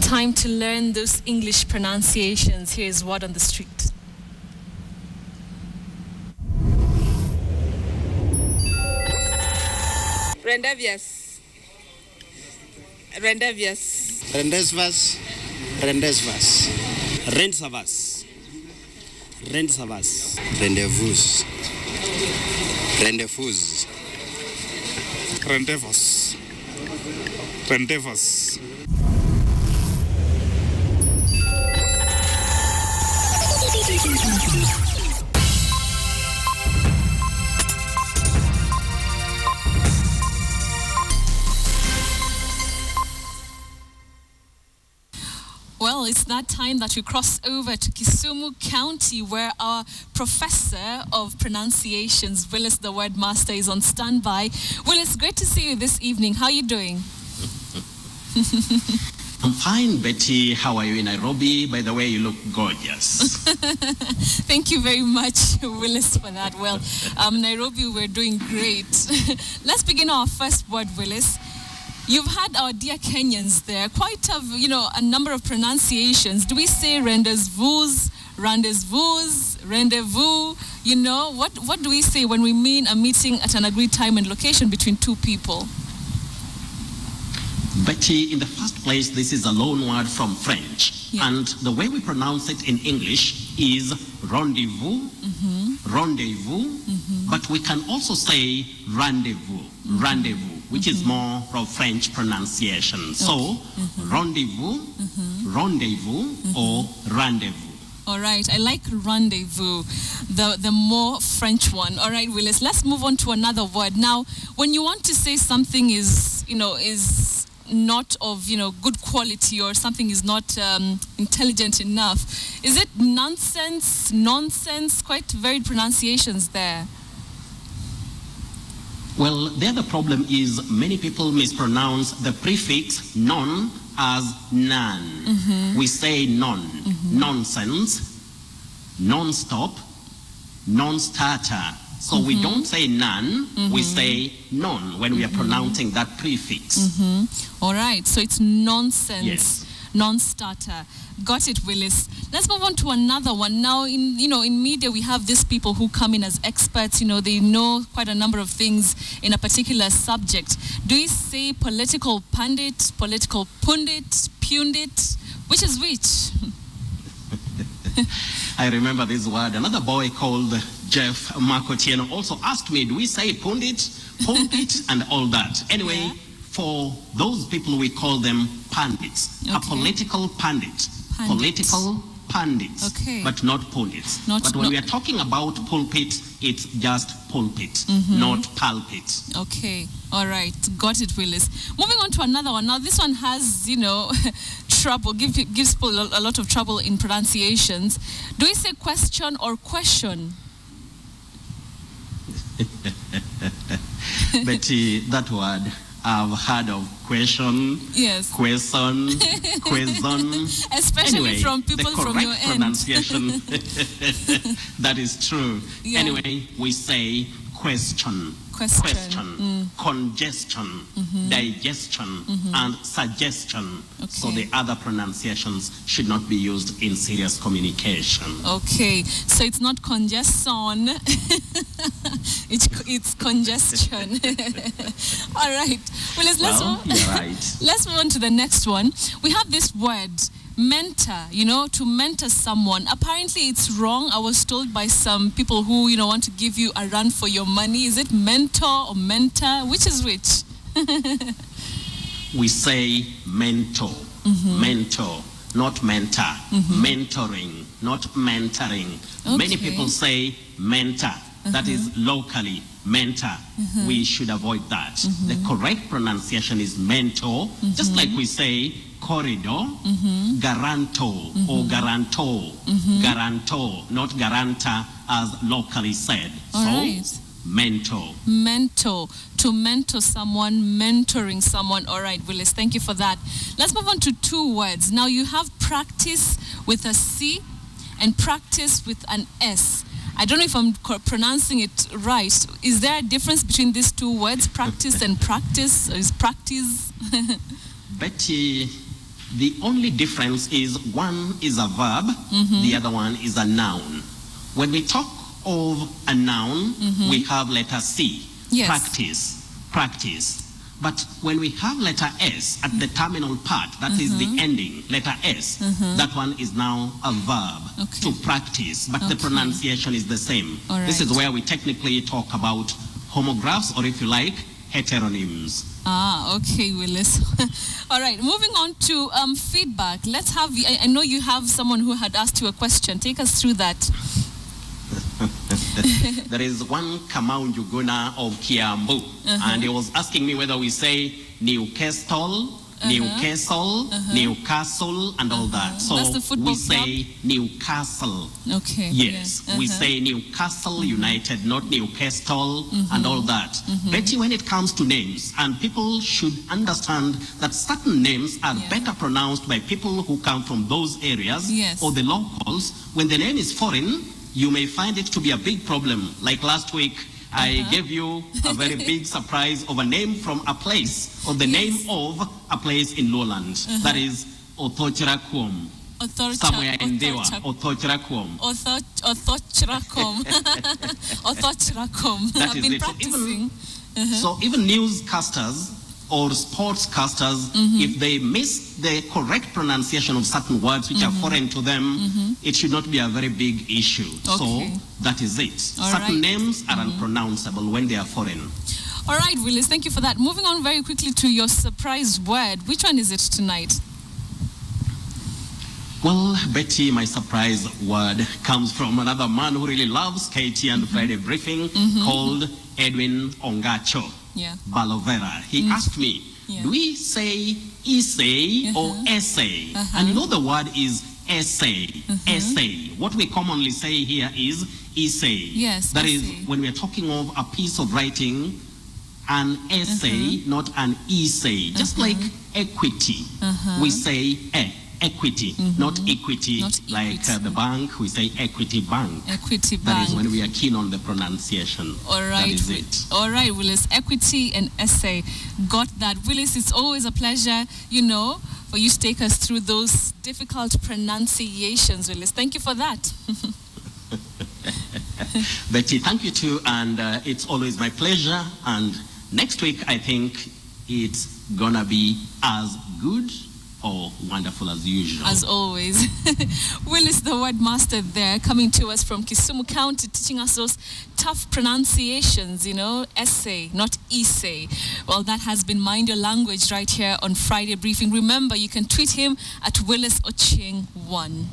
Time to learn those English pronunciations. Here's Word on the Street. Rendevious. Rendevious. Rendezvous. Rendezvous. Rendsavas. Rendsavas. Rendezvous. Rendezvous. Rendezvous. Rendezvous. Well, it's that time that we cross over to Kisumu County, where our professor of pronunciations, Willis the Word Master, is on standby. Willis, great to see you this evening. How are you doing? I'm fine, Betty. How are you in Nairobi? By the way, you look gorgeous. Thank you very much, Willis, for that. Well, Nairobi, we're doing great. Let's begin our first word, Willis. You've had our dear Kenyans there, quite a number of pronunciations. Do we say rendezvous, rendezvous, rendezvous? What do we say when we mean a meeting at an agreed time and location between two people? Betty, in the first place, this is a loan word from French. Yeah. And the way we pronounce it in English is rendezvous, rendezvous, but we can also say rendezvous, rendezvous, which is more of French pronunciation. Okay. So, rendezvous, rendezvous, or rendezvous. All right, I like rendezvous, the more French one. All right, Willis, let's move on to another word. Now, when you want to say something is not of, good quality, or something is not intelligent enough, is it nonsense, nonsense? Quite varied pronunciations there. Well, the other problem is many people mispronounce the prefix non as none. We say non, nonsense, non-stop, non-starter. So we don't say none, we say non when we are pronouncing that prefix. All right, so it's nonsense, yes. Non-starter. Got it, Willis. Let's move on to another one. Now, in media, we have these people who come in as experts. They know quite a number of things in a particular subject. Do we say political pundit, political pundit, pundit? Which is which? I remember this word. Another boy called Jeff Makotieno also asked me, do we say pundit, pundit, and all that? Anyway, yeah. For those people, we call them pundits. Okay. A political pundit. Political pundits, okay. But not pundits. But when we are talking about pulpit, it's just pulpit, not pulpit. Okay, all right, got it, Willis. Moving on to another one. Now, this one has, trouble, gives people a lot of trouble in pronunciations. Do we say question or question? Betty, that word, I've heard of question, yes, question, question. Especially anyway, from people from your end. Pronunciation, that is true. Yeah. Anyway, we say question, congestion, digestion, and suggestion. Okay. So the other pronunciations should not be used in serious communication. Okay, so it's not congestion, it's congestion. All right. Well, let's move on to the next one. We have this word, mentor, to mentor someone. Apparently it's wrong. I was told by some people who, want to give you a run for your money. Is it mentor or mentor? Which is which? We say mentor, mentor, not mentor, mentoring, not mentoring. Okay. Many people say mentor. That is locally mentor. We should avoid that. The correct pronunciation is mentor, just like we say corridor, guarantor, or guarantor, guarantor, not guarantor as locally said. All so, right. Mentor. Mentor. To mentor someone, mentoring someone. All right, Willis, thank you for that. Let's move on to two words. Now, you have practice with a C and practice with an S. I don't know if I'm pronouncing it right. Is there a difference between these two words, practice and practice? Or is practice? Betty, The only difference is one is a verb, the other one is a noun. When we talk of a noun, we have letter C, Yes. practice. But when we have letter S at the terminal part, that is the ending, letter S, that one is now a verb, Okay. to practice, but the Okay. pronunciation is the same. All This is right. where we technically talk about homographs, or if you like, heteronyms. Ah, okay, Willis. All right, moving on to feedback. Let's have, I know you have someone who had asked you a question. Take us through that. There is one Kamau Njuguna of Kiambu, and he was asking me whether we say Newcastle, Newcastle, Newcastle, and all that. So That's the football we say Newcastle. Okay. Yes, yeah. we say Newcastle United, not Newcastle, and all that. Betty, when it comes to names, and people should understand that certain names are better pronounced by people who come from those areas, Yes. or the locals. When the name is foreign, you may find it to be a big problem. Like last week, I gave you a very big surprise of a name from a place, or the name of a place in Lowland. That is Othocharakwom. Somewhere in Dewa, Othocharakwom. Othocharakom. Othocharakom. That I've is been it. So practicing. So even newscasters or sportscasters, if they miss the correct pronunciation of certain words which are foreign to them, it should not be a very big issue. Okay. So that is it. All Certain right. names are unpronounceable when they are foreign. All right, Willis, thank you for that. Moving on very quickly to your surprise word. Which one is it tonight? Well, Betty, my surprise word comes from another man who really loves Katie and Friday Briefing, called Edwin Ongacho Yeah. Balovera. He asked me, Yeah. do we say essay or essay? And you know the word is essay, essay. What we commonly say here is essay. Yes, That is, essay. when we are talking of a piece of writing, an essay, not an essay. Just like equity, we say equity, not equity. Not like equity. the bank, we say equity bank. Equity That Bank. is when we are keen on the pronunciation. All right. That is it. All right, Willis. Equity and essay. Got that. Willis, it's always a pleasure, for you to take us through those difficult pronunciations, Willis. Thank you for that. Betty, thank you too, and it's always my pleasure. And next week, I think it's gonna be as good or wonderful as usual. As always. Willis, the word master there, coming to us from Kisumu County, teaching us those tough pronunciations, essay, not essay. Well, that has been Mind Your Language right here on Friday Briefing. Remember, you can tweet him at Willis Ochieng1.